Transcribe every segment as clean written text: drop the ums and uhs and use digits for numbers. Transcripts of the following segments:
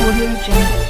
Audio Jungle.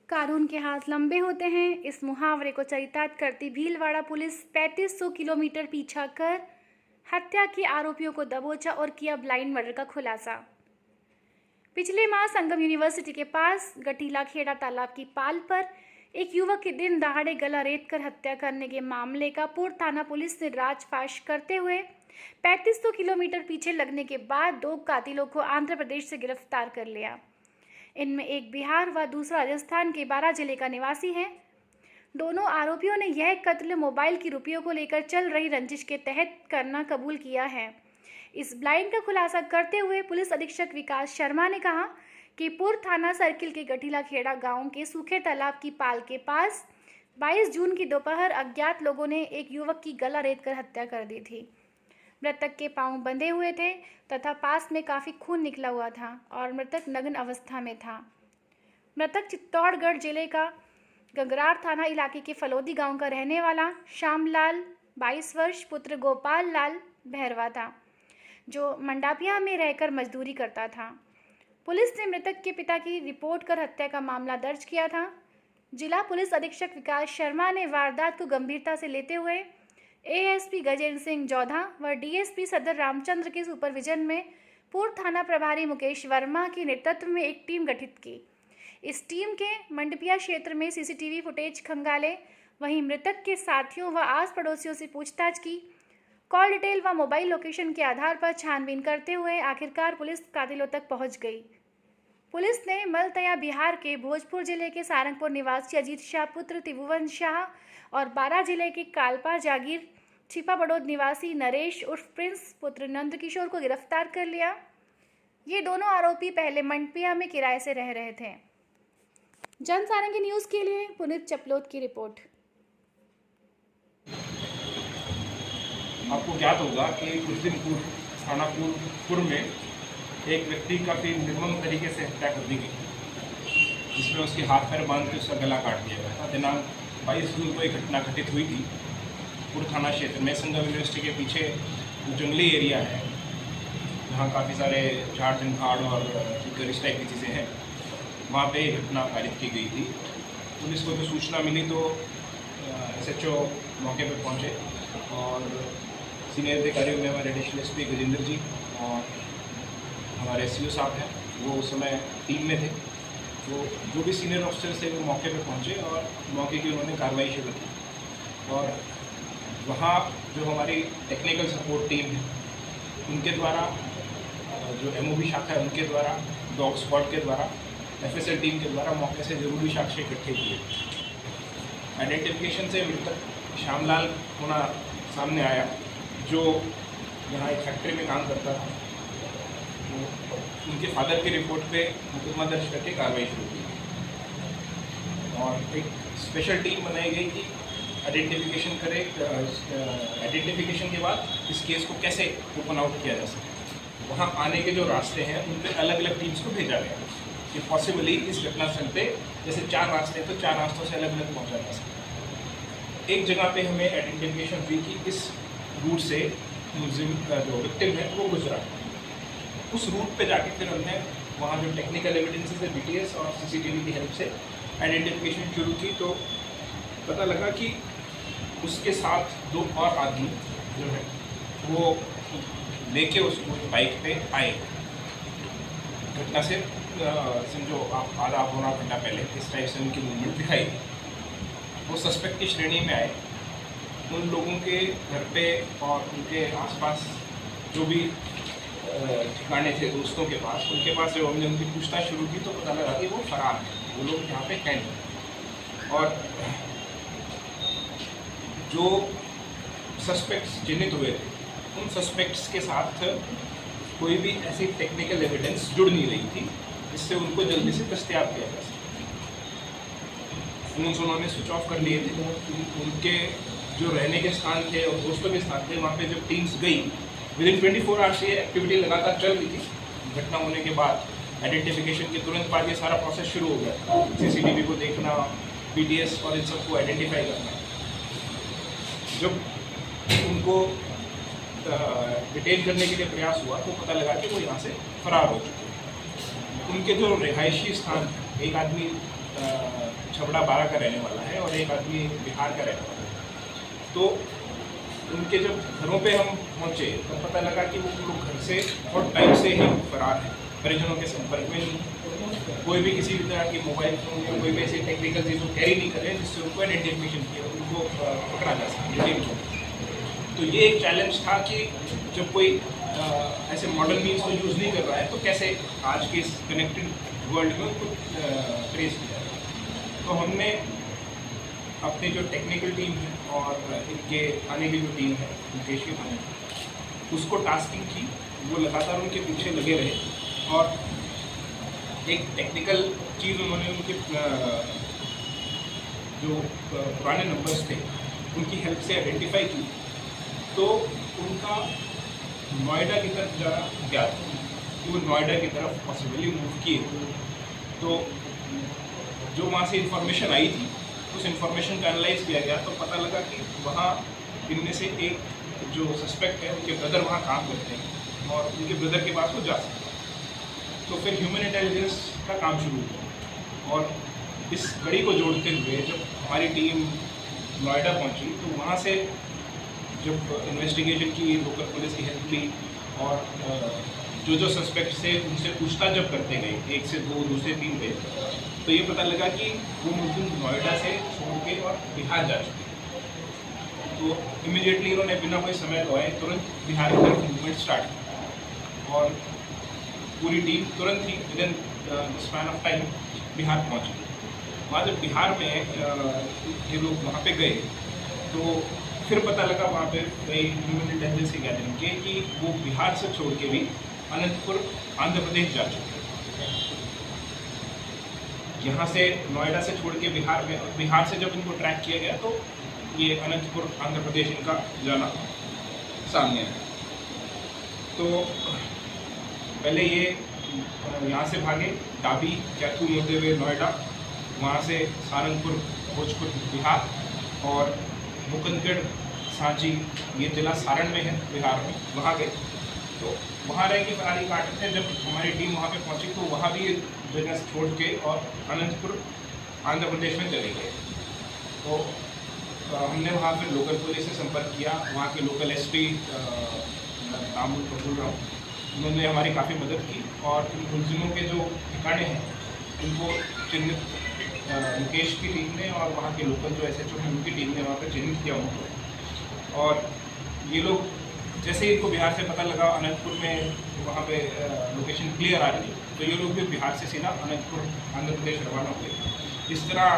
कानून के हाथ लंबे होते हैं, इस मुहावरे को चरितार्थ करती भीलवाड़ा पुलिस 3500 किलोमीटर पीछा कर हत्या के आरोपियों को दबोचा और किया ब्लाइंड मर्डर का खुलासा। पिछले माह संगम यूनिवर्सिटी के पास गठीला खेड़ा तालाब की पाल पर एक युवक की दिन दहाड़े गला रेत कर हत्या करने के मामले का पूर्व थाना पुलिस ने राजफाश करते हुए 3500 किलोमीटर पीछे लगने के बाद 2 कातिलों को आंध्र प्रदेश से गिरफ्तार कर लिया। इनमें एक बिहार व दूसरा राजस्थान के बारां जिले का निवासी है। दोनों आरोपियों ने यह कत्ल मोबाइल की रुपयों को लेकर चल रही रंजिश के तहत करना कबूल किया है। इस ब्लाइंड का खुलासा करते हुए पुलिस अधीक्षक विकास शर्मा ने कहा कि पूर्व थाना सर्किल के गठीला खेड़ा गांव के सूखे तालाब की पाल के पास 22 जून की दोपहर अज्ञात लोगों ने एक युवक की गला रेत कर हत्या कर दी थी। मृतक के पांव बंधे हुए थे तथा पास में काफ़ी खून निकला हुआ था और मृतक नग्न अवस्था में था। मृतक चित्तौड़गढ़ जिले का गंगरार थाना इलाके के फलोदी गांव का रहने वाला श्यामलाल 22 वर्ष पुत्र गोपाल लाल भैरवा था, जो मंडापिया में रहकर मजदूरी करता था। पुलिस ने मृतक के पिता की रिपोर्ट कर हत्या का मामला दर्ज किया था। जिला पुलिस अधीक्षक विकास शर्मा ने वारदात को गंभीरता से लेते हुए एएसपी गजेंद्र सिंह जोधा व डीएसपी सदर रामचंद्र के सुपरविजन में पूर्व थाना प्रभारी मुकेश वर्मा के नेतृत्व में एक टीम गठित की। इस टीम के मंडपिया क्षेत्र में सीसीटीवी फुटेज खंगाले, वहीं मृतक के साथियों व आस पड़ोसियों से पूछताछ की। कॉल डिटेल व मोबाइल लोकेशन के आधार पर छानबीन करते हुए आखिरकार पुलिस कातिलों तक पहुंच गई। पुलिस ने मलतया बिहार के भोजपुर जिले के सारंगपुर निवासी अजीत शाह पुत्र त्रिभुवन शाह और बारां जिले के कालपा जागीर छिपा बड़ौद निवासी नरेश उर्फ प्रिंस पुत्र नंदकिशोर को गिरफ्तार कर लिया। ये दोनों आरोपी पहले मंडपिया में किराए से रह रहे थे। जनसारंगी न्यूज़ के लिए पुनीत चपलोत की रिपोर्ट। आपको ज्ञात होगा कि कुछ दिन पूर्व थाना पूर्व में एक व्यक्ति काफ़ी निर्मम तरीके से हत्या कर दी गई, जिसमें उसके हाथ पैर बांध के उसका गला काट दिया गया था। दिनांक 22 जून को एक घटना घटित हुई थी पूर्व थाना क्षेत्र में। संगम यूनिवर्सिटी के पीछे जो जंगली एरिया है, जहाँ काफ़ी सारे झाड़ झंखाड़ और इस टाइप की चीज़ें हैं, वहाँ पे एक घटना पारित की गई थी। पुलिस को जो सूचना मिली तो SHO मौके पर पहुँचे और सीनियर अधिकारियों में हमारे एडिशनल एसपी गजेंद्र जी और हमारे SCO साहब हैं, वो उस समय टीम में थे। तो जो भी सीनियर ऑफिसर्स थे वो मौके पर पहुँचे और मौके की उन्होंने कार्रवाई शुरू की। और वहाँ जो हमारी टेक्निकल सपोर्ट टीम है, उनके द्वारा, जो MOB शाखा है उनके द्वारा, डॉग स्क्वाड के द्वारा, FSL टीम के द्वारा मौके से जरूरी साक्ष्य इकट्ठे किए। आइडेंटिफिकेशन से मृतक श्यामलाल होना सामने आया, जो यहाँ एक फैक्ट्री में काम करता था। तो उनके फादर की रिपोर्ट पे मुकदमा दर्ज करके कार्रवाई शुरू की और एक स्पेशल टीम बनाई गई कि आइडेंटिफिकेशन करे। आइडेंटिफिकेशन के बाद इस केस को कैसे ओपन आउट किया जा सके, वहाँ आने के जो रास्ते हैं उन पे अलग अलग टीम्स को भेजा गया कि पॉसिबली इस घटनास्थल पे जैसे 4 रास्ते हैं तो 4 रास्तों से अलग अलग पहुँचा जा सके। एक जगह पे हमें आइडेंटिफिकेशन हुई कि इस रूट से मुलजिम का जो विक्टिम है वो गुजरा। उस रूट पे जाके फिर हमने वहाँ जो टेक्निकल एविडेंसेस है BTS और CCTV की हेल्प से आइडेंटिफिकेशन शुरू की। तो पता लगा कि उसके साथ 2 और आदमी जो है वो लेके उसको बाइक पे आए। घटना से समझो आप आधा पौना घंटा पहले इस टाइप से उनकी मूवमेंट दिखाई दी। वो सस्पेक्ट की श्रेणी में आए। उन लोगों के घर पे और उनके आसपास जो भी ठिकाने थे दोस्तों के पास, उनके पास जब हमने उनकी पूछताछ शुरू की तो पता लगा कि वो फरार है, वो लोग यहाँ पे हैं नहीं। और जो सस्पेक्ट्स चिन्हित हुए थे, उन सस्पेक्ट्स के साथ कोई भी ऐसी टेक्निकल एविडेंस जुड़ नहीं रही थी जिससे उनको जल्दी से दस्तयाब किया जा सके। फोन्स उन्होंने स्विच ऑफ कर लिए थे। उनके जो रहने के स्थान थे और दोस्तों के स्थान थे, वहाँ पे जब टीम्स गई, विदिन 24 आवर्स ये एक्टिविटी लगातार चल रही थी। घटना होने के बाद आइडेंटिफिकेशन के तुरंत बाद ये सारा प्रोसेस शुरू हो गया। CCTV को देखना, BTS और इन सबको आइडेंटिफाई करना। जब उनको डिटेन करने के लिए प्रयास हुआ तो पता लगा कि वो यहाँ से फरार हो चुके हैं। उनके जो रिहायशी स्थान, एक आदमी छबड़ा 12 का रहने वाला है और एक आदमी बिहार का रहने वाला है। तो उनके जब घरों पे हम पहुँचे तो पता लगा कि वो लोग घर से बहुत टाइम से ही फरार हैं, परिजनों के संपर्क में नहीं, कोई भी किसी भी तरह की मोबाइल फोन या कोई भी ऐसी टेक्निकल चीज़ वो कैरी नहीं कर रहे जिससे उनको आइडेंटिफिकेशन किया, उनको पकड़ा जा सके। तो ये एक चैलेंज था कि जब कोई ऐसे मॉडर्न मीन्स को यूज़ नहीं कर रहा है तो कैसे आज के इस कनेक्टेड वर्ल्ड में उनको ट्रेस किया जाए। तो हमने अपनी जो टेक्निकल टीम है और इनके आने की जो टीम है मुकेश की टीम, उसको टास्किंग की, वो लगातार उनके पीछे लगे रहे और एक टेक्निकल चीज़ उन्होंने उनके जो पुराने नंबर्स थे उनकी हेल्प से आइडेंटिफाई की। तो उनका नोएडा की तरफ जाना ज्ञात कि वो नोएडा की तरफ पॉसिबली मूव किए। तो जो वहाँ से इंफॉर्मेशन आई थी उस इंफॉर्मेशन का एनालाइज किया गया तो पता लगा कि वहाँ इनमें से एक जो सस्पेक्ट है उनके ब्रदर वहाँ काम करते हैं और उनके ब्रदर के पास वो जा सकते हैं। तो फिर ह्यूमन इंटेलिजेंस का काम शुरू हुआ और इस कड़ी को जोड़ते हुए जब हमारी टीम नोएडा पहुँची तो वहाँ से जब इन्वेस्टिगेशन की, लोकल पुलिस की हेल्प ली और जो सस्पेक्ट थे उनसे पूछताछ जब करते गए, 1 से 2, 2 से 3 पे, तो ये पता लगा कि वो मुस्लिम नोएडा से छोड़ के और बिहार जा चुके हैं। तो इमीडिएटली इन्होंने बिना कोई समय गवाए तुरंत बिहार की तरफ मूवमेंट स्टार्ट की और पूरी टीम तुरंत ही within span of time Bihar पहुँच गई। वहाँ जब बिहार में ये लोग वहाँ पे गए तो फिर पता लगा वहाँ पे कई ह्यूमन इंटेलिजेंस की गैदरिंग के कि वो बिहार से छोड़ के भी अनंतपुर आंध्र प्रदेश जा चुके हैं। यहाँ से नोएडा से छोड़ के बिहार में, और बिहार से जब इनको ट्रैक किया गया तो ये अनंतपुर आंध्र प्रदेश इनका जाना सामने आया। तो पहले ये यहाँ से भागे डाबी कैथून होते हुए नोएडा, वहाँ से सहारनपुर, भोजपुर बिहार और मुकंदगढ़ सांची, ये जिला सारण में है बिहार में, वहाँ गए। तो वहाँ रह के फरारी काटे थे। जब हमारी टीम वहाँ पे पहुँची तो वहाँ भी जगह छोड़ के और अनंतपुर आंध्र प्रदेश में चले गए। तो हमने वहाँ पे लोकल पुलिस से संपर्क किया, वहाँ के लोकल एसपी तामुल प्रफुल राव, उन्होंने हमारी काफ़ी मदद की और इन मुलजिमों के जो ठिकाने हैं उनको चिन्हित मुकेश की टीम ने और वहाँ के लोकल जो SHO हैं उनकी टीम ने वहाँ पर चिन्हित किया उनको। और ये लोग जैसे ही इनको बिहार से पता लगा अनंतपुर में वहाँ पे लोकेशन क्लियर आ रही, तो ये लोग भी बिहार से सीधा अनंतपुर आंध्र प्रदेश रवाना हुए। इस तरह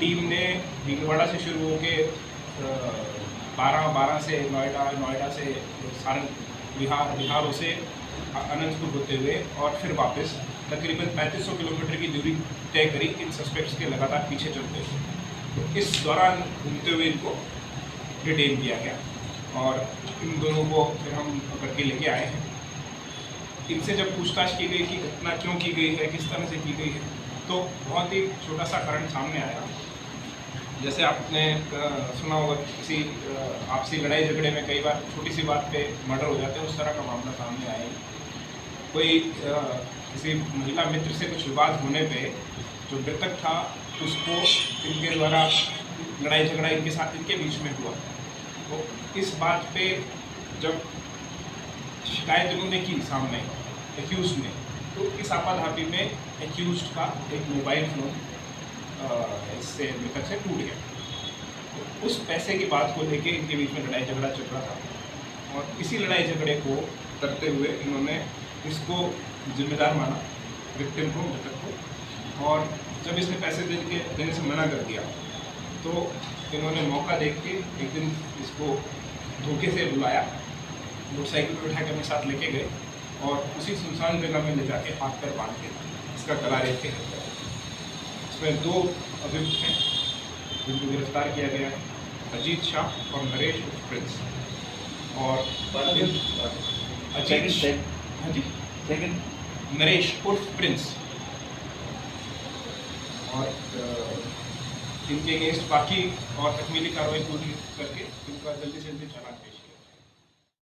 टीम ने भीलवाड़ा से शुरू होकर 12 से नोएडा, नोएडा से सारण, बिहारों से अनंतपुर होते हुए और फिर वापस तकरीबन 3500 किलोमीटर की दूरी तय करी इन सस्पेक्ट्स के लगातार पीछे चलते हुए। तो इस दौरान घूमते हुए इनको डिटेन किया गया और इन दोनों को फिर हम पकड़ के लेके आए हैं। इनसे जब पूछताछ की गई कि घटना क्यों की गई है, किस तरह से की गई है, तो बहुत ही छोटा सा कारण सामने आया। जैसे आपने सुना होगा किसी आपसी लड़ाई झगड़े में कई बार छोटी सी बात पे मर्डर हो जाते हैं, उस तरह का मामला सामने आया। कोई किसी महिला मित्र से कुछ विवाद होने पे जो मृतक था उसको इनके द्वारा लड़ाई झगड़ा इनके साथ इनके बीच में हुआ। तो इस बात पे जब शिकायत इन्होंने की सामने एक्यूज ने, तो इस आपाधापी में एक्यूज का एक मोबाइल फ़ोन इससे मृतक से टूट गया। तो उस पैसे की बात को लेके इनके बीच में लड़ाई झगड़ा चल रहा था और इसी लड़ाई झगड़े को करते हुए इन्होंने इसको जिम्मेदार माना, विक्टिम को, मृतक को। और जब इसने पैसे देने से मना कर दिया तो इन्होंने मौका देख के एक दिन इसको धोखे से बुलाया, मोटरसाइकिल पर उठा के अपने साथ लेके गए और उसी सुनसान जगह में ले जाके हाथ पैर बांध के इसका गला रेत के हत्या। इसमें 2 अभियुक्त हैं जिनको गिरफ्तार किया गया है, अजीत शाह और नरेश उर्फ प्रिंस। और अजीत नरेश उर्फ प्रिंस और इनके अगेंस्ट बाकी और तकमीली कार्रवाई पूरी करके इनका जल्दी से जल्दी चालान पेश